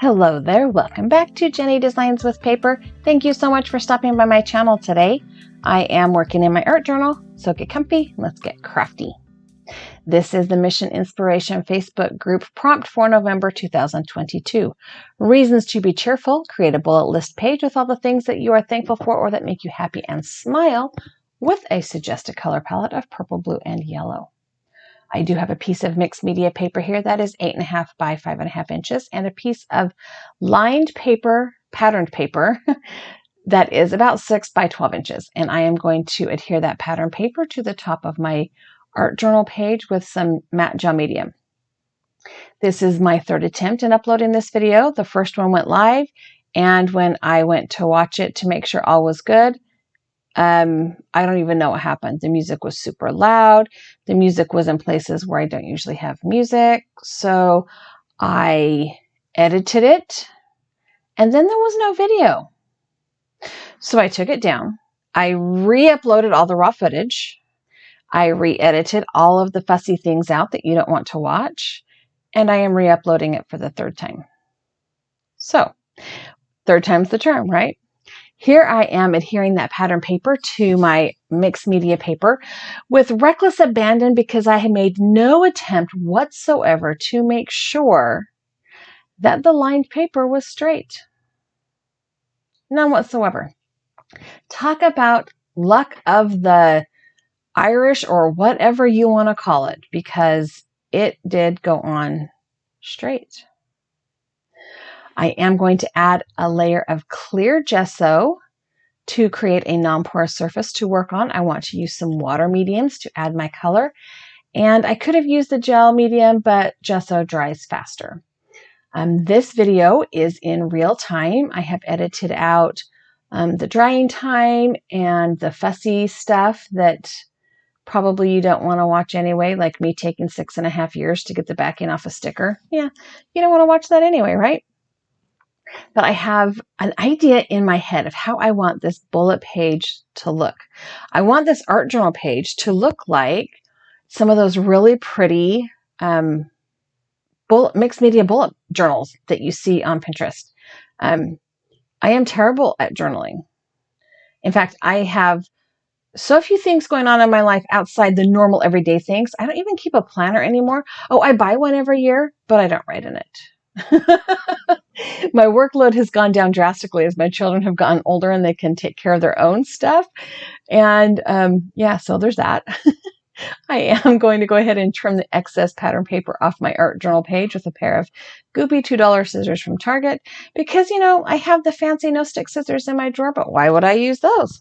Hello there, welcome back to Jennie Designs with Paper. Thank you so much for stopping by my channel today. I am working in my art journal, so get comfy, let's get crafty. This is the Mission Inspiration Facebook group prompt for November 2022. Reasons to be cheerful: create a bullet list page with all the things that you are thankful for or that make you happy and smile with a suggested color palette of purple, blue, and yellow. I do have a piece of mixed media paper here that is 8.5 by 5.5 inches and a piece of lined paper, patterned paper, that is about 6 by 12 inches. And I am going to adhere that pattern paper to the top of my art journal page with some matte gel medium. This is my third attempt in uploading this video. The first one went live, and when I went to watch it to make sure all was good, I don't even know what happened. The music was super loud. The music was in places where I don't usually have music. So I edited it, and then there was no video. So I took it down. I re-uploaded all the raw footage. I re-edited all of the fussy things out that you don't want to watch. And I am re-uploading it for the third time. So, third time's the charm, right? Here I am adhering that pattern paper to my mixed media paper with reckless abandon because I had made no attempt whatsoever to make sure that the lined paper was straight. None whatsoever. Talk about luck of the Irish or whatever you want to call it, because it did go on straight. I am going to add a layer of clear gesso to create a non-porous surface to work on. I want to use some water mediums to add my color. And I could have used the gel medium, but gesso dries faster. This video is in real time. I have edited out the drying time and the fussy stuff that probably you don't want to watch anyway, like me taking 6.5 years to get the backing off a sticker. Yeah, you don't want to watch that anyway, right? But I have an idea in my head of how I want this bullet page to look. I want this art journal page to look like some of those really pretty mixed media bullet journals that you see on Pinterest. I am terrible at journaling. In fact, I have so few things going on in my life outside the normal everyday things. I don't even keep a planner anymore. Oh, I buy one every year, but I don't write in it. My workload has gone down drastically as my children have gotten older and they can take care of their own stuff. And yeah, so there's that. I am going to go ahead and trim the excess pattern paper off my art journal page with a pair of goopy $2 scissors from Target because, you know, I have the fancy no-stick scissors in my drawer, but why would I use those?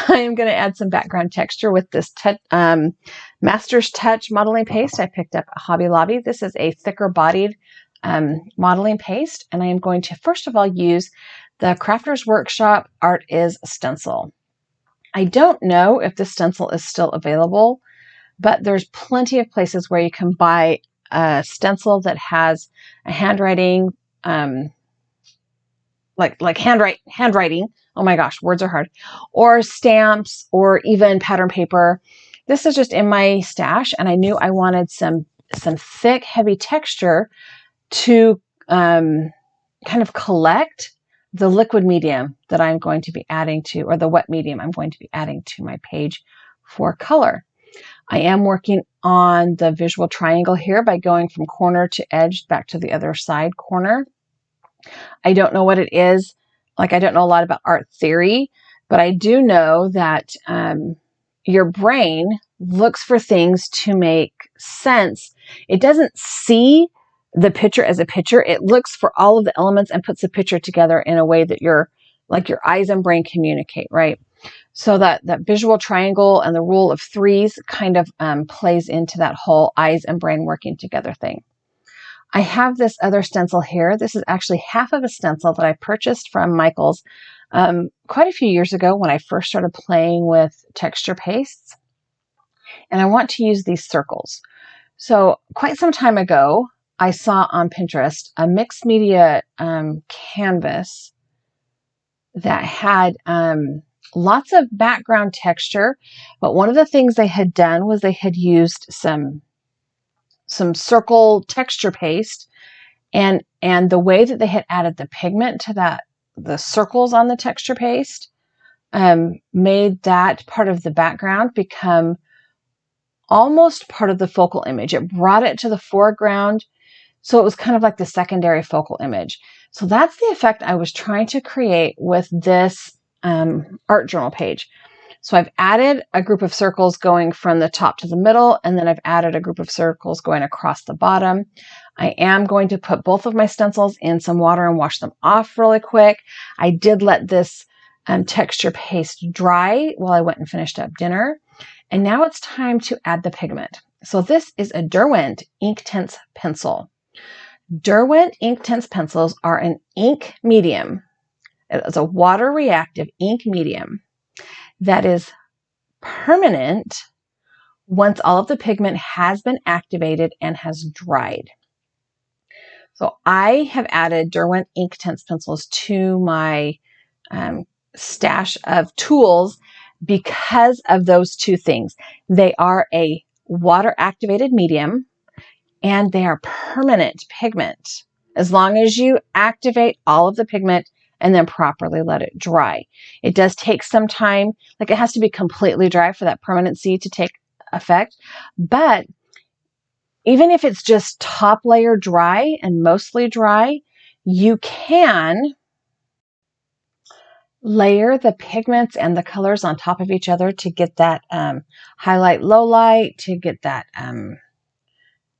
I am going to add some background texture with this Master's Touch modeling paste I picked up at Hobby Lobby. This is a thicker bodied modeling paste, and I am going to first of all use the Crafter's Workshop Art Is stencil. I don't know if this stencil is still available, but there's plenty of places where you can buy a stencil that has a handwriting, like handwriting. Oh my gosh, words are hard. Or stamps, or even pattern paper. This is just in my stash, and I knew I wanted some thick, heavy texture to kind of collect the liquid medium that I'm going to be adding to, or the wet medium I'm going to be adding to my page for color. I am working on the visual triangle here by going from corner to edge back to the other side corner. I don't know what it is. Like, I don't know a lot about art theory, but I do know that your brain looks for things to make sense. It doesn't see the picture as a picture. It looks for all of the elements and puts the picture together in a way that your eyes and brain communicate, right? So that visual triangle and the rule of threes kind of plays into that whole eyes and brain working together thing. I have this other stencil here. This is actually half of a stencil that I purchased from Michael's quite a few years ago when I first started playing with texture pastes. And I want to use these circles. So quite some time ago, I saw on Pinterest a mixed media canvas that had lots of background texture. But one of the things they had done was they had used some circle texture paste And the way that they had added the pigment to the circles on the texture paste, made that part of the background become almost part of the focal image. It brought it to the foreground, so it was kind of like the secondary focal image. So that's the effect I was trying to create with this art journal page. So I've added a group of circles going from the top to the middle, and then I've added a group of circles going across the bottom. I am going to put both of my stencils in some water and wash them off really quick. I did let this texture paste dry while I went and finished up dinner. And now it's time to add the pigment. So this is a Derwent Inktense pencil. Derwent Inktense pencils are an ink medium. It's a water reactive ink medium that is permanent once all of the pigment has been activated and has dried. So I have added Derwent Inktense pencils to my stash of tools because of those two things. They are a water activated medium and they are permanent pigment. As long as you activate all of the pigment and then properly let it dry. It does take some time, like it has to be completely dry for that permanency to take effect. But even if it's just top layer dry and mostly dry, you can layer the pigments and the colors on top of each other to get that highlight, low light, to get that, kind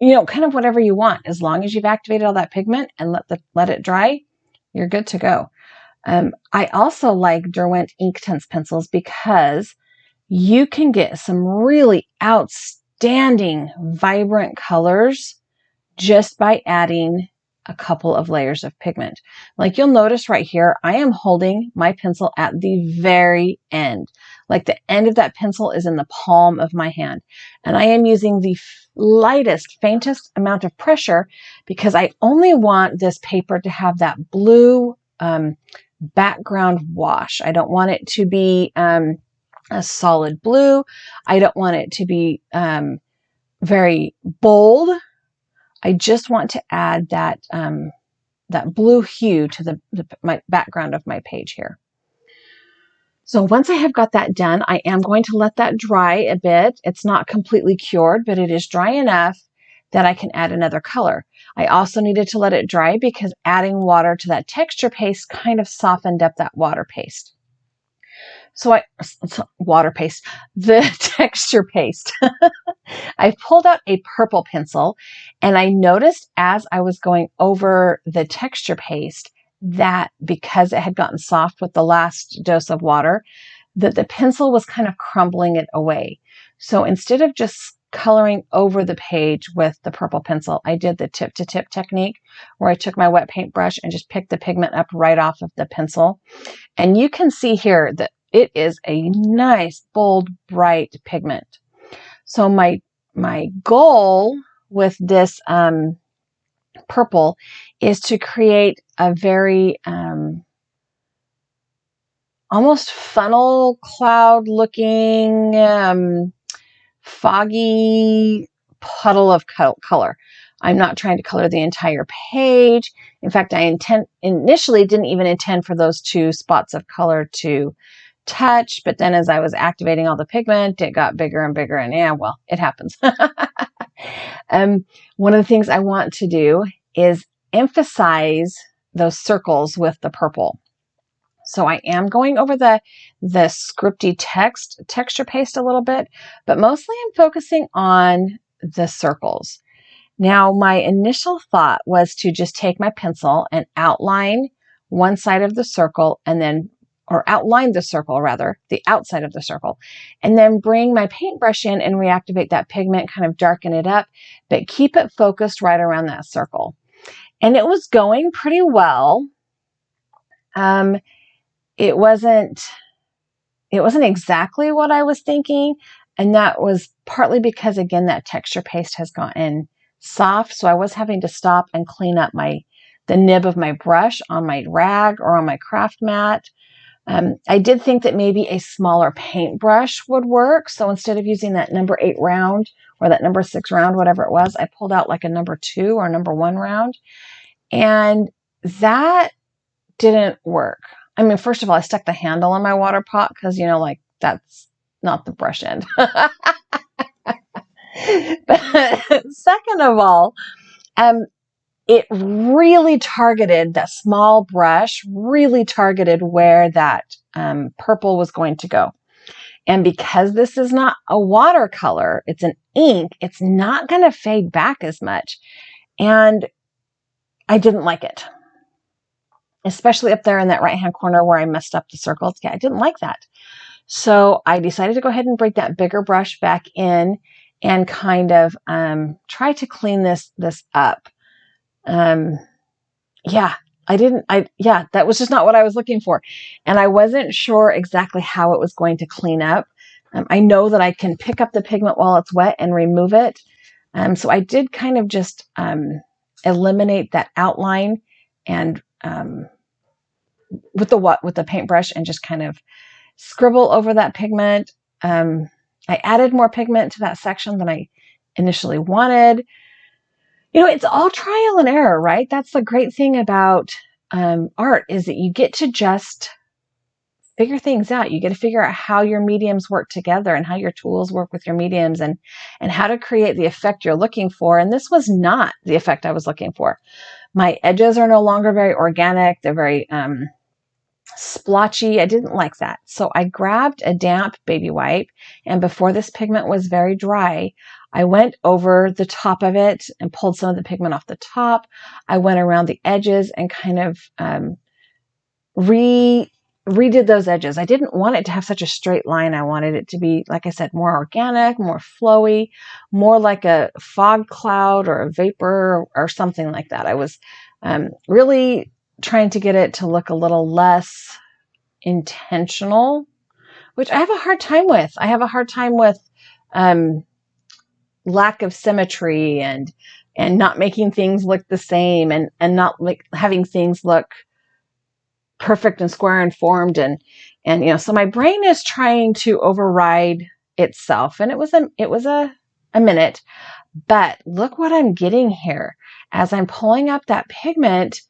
of whatever you want. As long as you've activated all that pigment and let it dry, you're good to go. I also like Derwent Inktense pencils because you can get some really outstanding, vibrant colors just by adding a couple of layers of pigment. Like you'll notice right here, I am holding my pencil at the very end. Like the end of that pencil is in the palm of my hand. And I am using the lightest, faintest amount of pressure because I only want this paper to have that blue background wash. I don't want it to be a solid blue. I don't want it to be very bold. I just want to add that that blue hue to my background of my page here. So once I have got that done, I am going to let that dry a bit. It's not completely cured, but it is dry enough that I can add another color. I also needed to let it dry because adding water to that texture paste kind of softened up that water paste. The texture paste. I pulled out a purple pencil and I noticed as I was going over the texture paste that because it had gotten soft with the last dose of water, that the pencil was kind of crumbling it away. So instead of just coloring over the page with the purple pencil, I did the tip to tip technique where I took my wet paintbrush and just picked the pigment up right off of the pencil. And you can see here that it is a nice, bold, bright pigment. So my goal with this purple is to create a very almost funnel cloud looking foggy puddle of color. I'm not trying to color the entire page. In fact, I initially didn't even intend for those two spots of color to touch, but then as I was activating all the pigment, it got bigger and bigger, and yeah, well, it happens. One of the things I want to do is emphasize those circles with the purple. So I am going over the scripty texture paste a little bit, but mostly I'm focusing on the circles. Now, my initial thought was to just take my pencil and outline one side of the circle or outline the circle rather, the outside of the circle, and then bring my paintbrush in and reactivate that pigment, kind of darken it up, but keep it focused right around that circle. And it was going pretty well. It wasn't exactly what I was thinking, and that was partly because, again, that texture paste has gotten soft, so I was having to stop and clean up the nib of my brush on my rag or on my craft mat. I did think that maybe a smaller paintbrush would work, so instead of using that number 8 round or that number 6 round, whatever it was, I pulled out like a number 2 or number 1 round. And that didn't work. I mean, first of all, I stuck the handle in my water pot because, you know, like that's not the brush end. But second of all, it really targeted, that small brush really targeted where that purple was going to go. And because this is not a watercolor, it's an ink, it's not going to fade back as much. And I didn't like it, especially up there in that right-hand corner where I messed up the circles. Yeah, I didn't like that. So I decided to go ahead and bring that bigger brush back in and kind of try to clean this up. Yeah, that was just not what I was looking for. And I wasn't sure exactly how it was going to clean up. I know that I can pick up the pigment while it's wet and remove it. So I did kind of just eliminate that outline and with the paintbrush and just kind of scribble over that pigment. I added more pigment to that section than I initially wanted. You know, it's all trial and error, right? That's the great thing about art, is that you get to just figure things out. You get to figure out how your mediums work together and how your tools work with your mediums and how to create the effect you're looking for. And this was not the effect I was looking for. My edges are no longer very organic. They're very splotchy. I didn't like that. So I grabbed a damp baby wipe, and before this pigment was very dry, I went over the top of it and pulled some of the pigment off the top. I went around the edges and kind of redid those edges. I didn't want it to have such a straight line. I wanted it to be, like I said, more organic, more flowy, more like a fog cloud or a vapor or something like that. I was really trying to get it to look a little less intentional, which I have a hard time with. I have a hard time with lack of symmetry and not making things look the same and not like having things look perfect and square and formed and you know, so my brain is trying to override itself, and it was a minute, but look what I'm getting here. As I'm pulling up that pigment,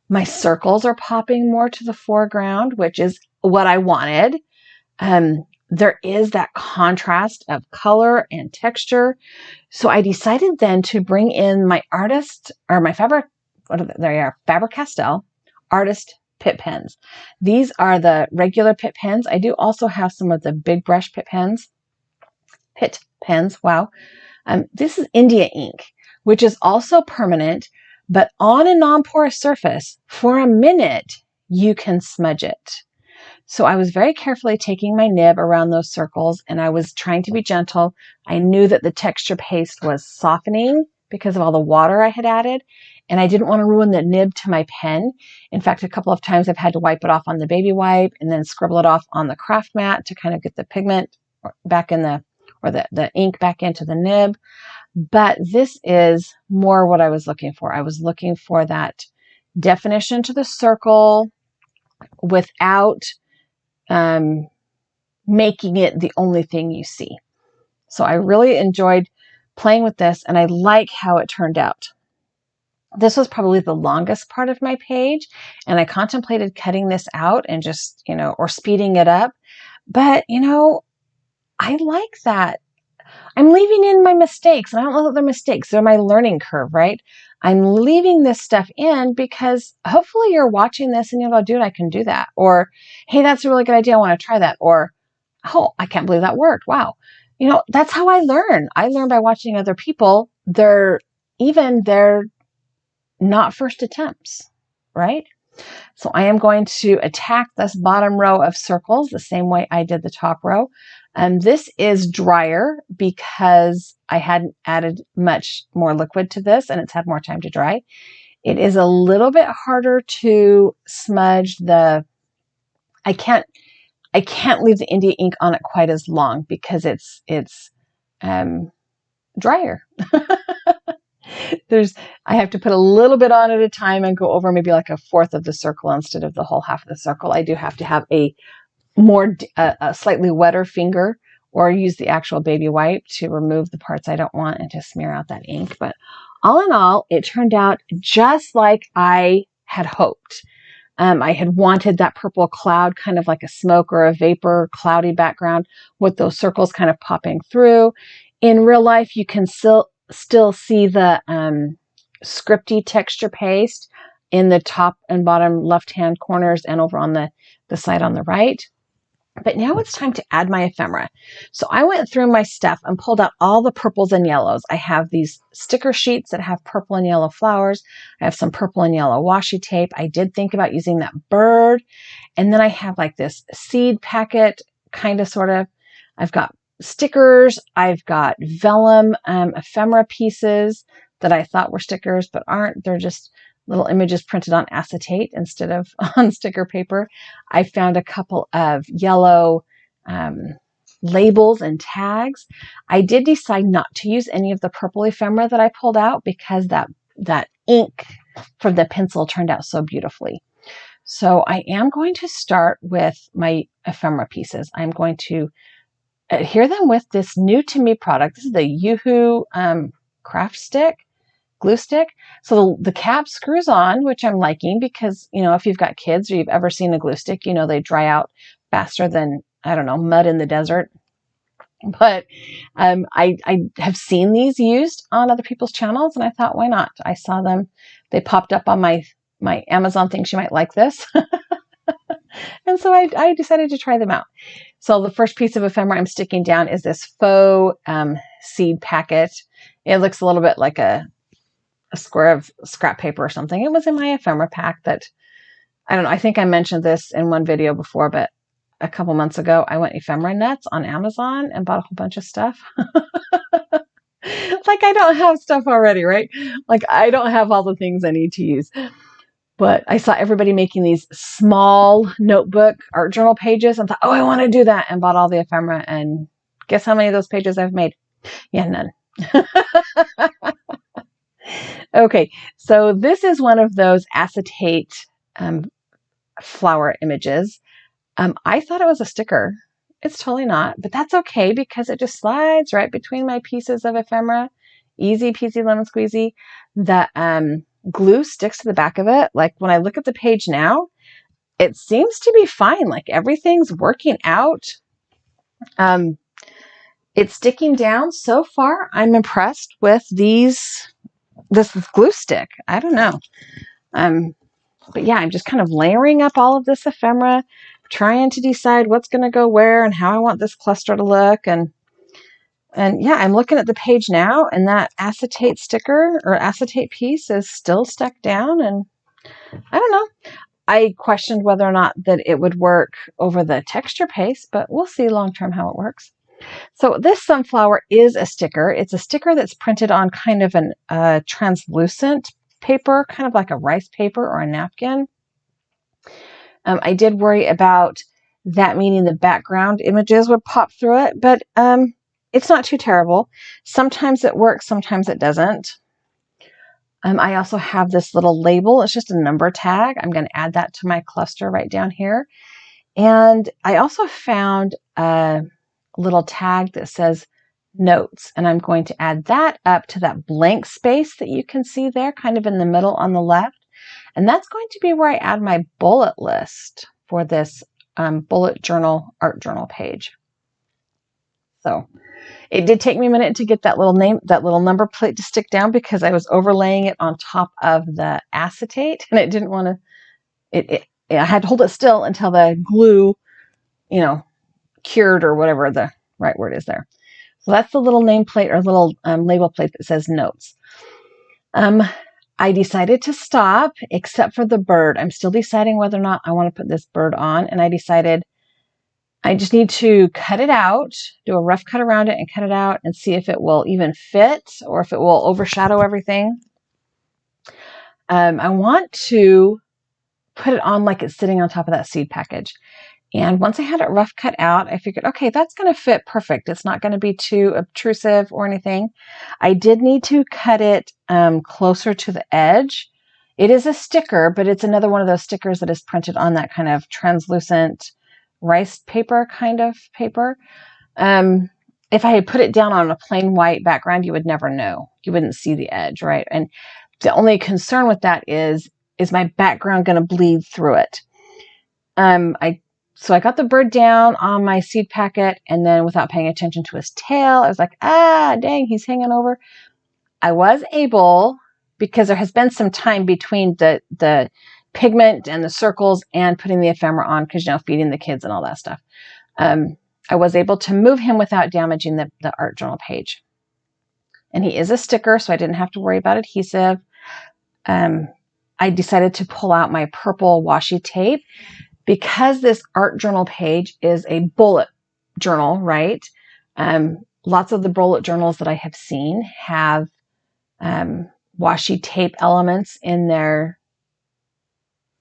my circles are popping more to the foreground, which is what I wanted. There is that contrast of color and texture. So I decided then to bring in my Faber-Castell Artist Pitt pens. These are the regular Pitt pens. I do also have some of the big brush Pitt pens. Wow. This is India ink, which is also permanent, but on a non-porous surface, for a minute, you can smudge it. So I was very carefully taking my nib around those circles, and I was trying to be gentle. I knew that the texture paste was softening because of all the water I had added, and I didn't want to ruin the nib to my pen. In fact, a couple of times I've had to wipe it off on the baby wipe and then scribble it off on the craft mat to kind of get the pigment back in the ink back into the nib. But this is more what I was looking for. I was looking for that definition to the circle without making it the only thing you see. So I really enjoyed playing with this, and I like how it turned out. This was probably the longest part of my page, and I contemplated cutting this out and just, you know, or speeding it up. But, you know, I like that. I'm leaving in my mistakes, and I don't know that they're mistakes. They're my learning curve, right? I'm leaving this stuff in because hopefully you're watching this and you'll go, dude, I can do that. Or, hey, that's a really good idea. I want to try that. Or, oh, I can't believe that worked. Wow. You know, that's how I learn. I learn by watching other people. They're not first attempts, right? So I am going to attack this bottom row of circles the same way I did the top row. This is drier because I hadn't added much more liquid to this and it's had more time to dry. It is a little bit harder to smudge I can't leave the India ink on it quite as long because it's drier. I have to put a little bit on at a time and go over maybe like a fourth of the circle instead of the whole half of the circle. I do have to have a slightly wetter finger or use the actual baby wipe to remove the parts I don't want and to smear out that ink. But All in all, it turned out just like I had hoped. I had wanted that purple cloud, kind of like a smoke or a vapor cloudy background with those circles kind of popping through. In real life, you can still see the scripty texture paste in the top and bottom left-hand corners and over on the side on the right. But now it's time to add my ephemera. So I went through my stuff and pulled out all the purples and yellows. I have these sticker sheets that have purple and yellow flowers. I have some purple and yellow washi tape. I did think about using that bird. And then I have like this seed packet, kind of, sort of. I've got stickers. I've got vellum ephemera pieces that I thought were stickers, but aren't. They're just little images printed on acetate instead of on sticker paper. I found a couple of yellow labels and tags. I did decide not to use any of the purple ephemera that I pulled out because that ink from the pencil turned out so beautifully. So I am going to start with my ephemera pieces. I'm going to adhere them with this new to me product. This is the Yoo-Hoo craft stick. Glue stick. So the cap screws on, which I'm liking because, you know, if you've got kids or you've ever seen a glue stick, you know, they dry out faster than, I don't know, mud in the desert. But I have seen these used on other people's channels and I thought, why not? I saw them. They popped up on my Amazon thing. She might like this. And so I decided to try them out. So the first piece of ephemera I'm sticking down is this faux seed packet. It looks a little bit like a square of scrap paper or something. It was in my ephemera pack that, I don't know, I think I mentioned this in one video before, but a couple months ago, I went ephemera nuts on Amazon and bought a whole bunch of stuff. Like I don't have stuff already, right? Like I don't have all the things I need to use. But I saw everybody making these small notebook art journal pages and thought, oh, I want to do that, and bought all the ephemera. And guess how many of those pages I've made? Yeah, none. Okay, so this is one of those acetate flower images. I thought it was a sticker. It's totally not, but that's okay because it just slides right between my pieces of ephemera. Easy peasy lemon squeezy. The glue sticks to the back of it. Like when I look at the page now, it seems to be fine. Like everything's working out. It's sticking down. So far, I'm impressed with this glue stick. I don't know. But yeah, I'm just kind of layering up all of this ephemera, trying to decide what's going to go where and how I want this cluster to look. And yeah, I'm looking at the page now, and that acetate sticker or acetate piece is still stuck down. And I don't know. I questioned whether or not that it would work over the texture paste, but we'll see long term how it works. So this sunflower is a sticker. It's a sticker that's printed on kind of an translucent paper, kind of like a rice paper or a napkin. I did worry about that meaning the background images would pop through it, but it's not too terrible. Sometimes it works, sometimes it doesn't. I also have this little label. It's just a number tag. I'm going to add that to my cluster right down here. And I also found a little tag that says notes, and I'm going to add that up to that blank space that you can see there, kind of in the middle on the left. And that's going to be where I add my bullet list for this bullet journal, art journal page. So it did take me a minute to get that little number plate to stick down because I was overlaying it on top of the acetate, and it didn't want to, I had to hold it still until the glue, cured, or whatever the right word is there. So that's the little nameplate or little label plate that says notes. I decided to stop except for the bird. I'm still deciding whether or not I want to put this bird on, and I decided I just need to cut it out, do a rough cut around it and cut it out and see if it will even fit or if it will overshadow everything. I want to put it on like it's sitting on top of that seed package. And once I had it rough cut out, I figured, okay, that's going to fit perfect. It's not going to be too obtrusive or anything. I did need to cut it closer to the edge. It is a sticker, but it's another one of those stickers that is printed on that kind of translucent rice paper kind of paper. if I had put it down on a plain white background, you would never know. You wouldn't see the edge, right? And the only concern with that is my background going to bleed through it? So I got the bird down on my seed packet, and then without paying attention to his tail, I was like, dang, he's hanging over. I was able, because there has been some time between the pigment and the circles and putting the ephemera on, because, feeding the kids and all that stuff. I was able to move him without damaging the art journal page. And he is a sticker, so I didn't have to worry about adhesive. I decided to pull out my purple washi tape because this art journal page is a bullet journal, right? Lots of the bullet journals that I have seen have washi tape elements in there,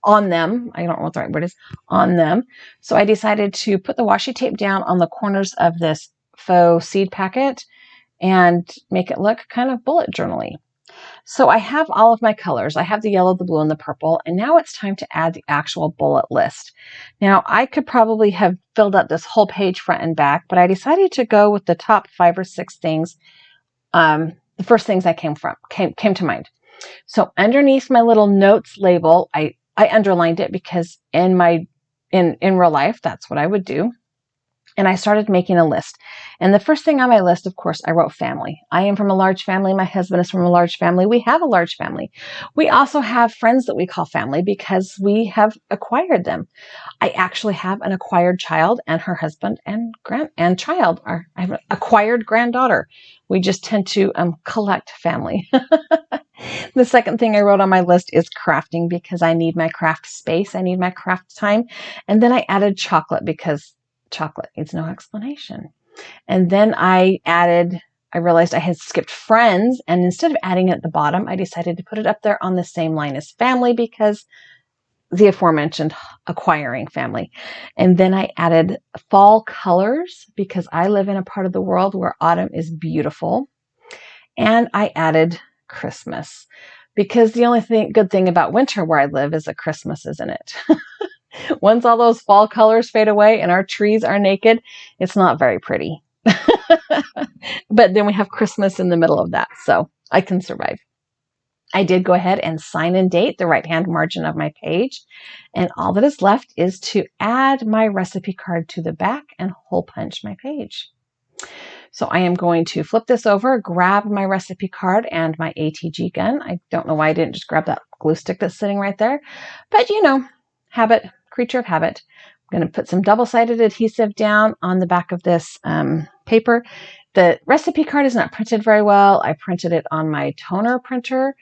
on them. I don't know what the right word is, on them. So I decided to put the washi tape down on the corners of this faux seed packet and make it look kind of bullet journal-y. So I have all of my colors. I have the yellow, the blue, and the purple, and now it's time to add the actual bullet list. Now, I could probably have filled up this whole page front and back, but I decided to go with the top 5 or 6 things, the first things that came to mind. So underneath my little notes label, I underlined it because in real life, that's what I would do. And I started making a list. And the first thing on my list, of course, I wrote family. I am from a large family. My husband is from a large family. We have a large family. We also have friends that we call family because we have acquired them. I actually have an acquired child, and her husband and child I have an acquired granddaughter. We just tend to collect family. The second thing I wrote on my list is crafting, because I need my craft space. I need my craft time. And then I added chocolate because chocolate needs no explanation. And then I realized I had skipped friends, and instead of adding it at the bottom, I decided to put it up there on the same line as family because the aforementioned acquiring family. And then I added fall colors because I live in a part of the world where autumn is beautiful. And I added Christmas because the only good thing about winter where I live is that Christmas isn't it. Once all those fall colors fade away and our trees are naked, it's not very pretty. But then we have Christmas in the middle of that, so I can survive. I did go ahead and sign and date the right-hand margin of my page, and all that is left is to add my recipe card to the back and hole punch my page. So I am going to flip this over, grab my recipe card and my ATG gun. I don't know why I didn't just grab that glue stick that's sitting right there, but habit, creature of habit. I'm going to put some double-sided adhesive down on the back of this paper. The recipe card is not printed very well. I printed it on my toner printer,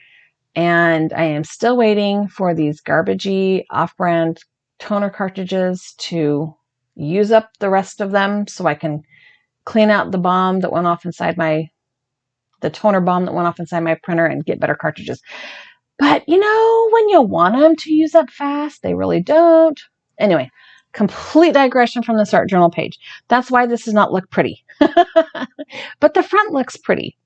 and I am still waiting for these garbagey off-brand toner cartridges to use up the rest of them so I can clean out the bomb that went off inside the toner bomb that went off inside my printer and get better cartridges. But when you want them to use up fast, they really don't. Anyway, complete digression from the art journal page. That's why this does not look pretty. But the front looks pretty.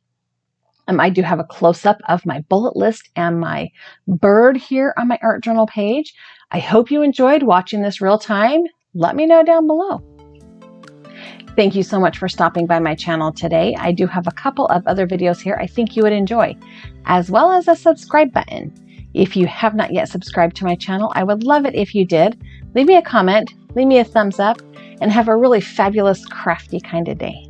I do have a close-up of my bullet list and my bird here on my art journal page. I hope you enjoyed watching this real time. Let me know down below. Thank you so much for stopping by my channel today. I do have a couple of other videos here I think you would enjoy, as well as a subscribe button. If you have not yet subscribed to my channel, I would love it if you did. Leave me a comment, leave me a thumbs up, and have a really fabulous, crafty kind of day.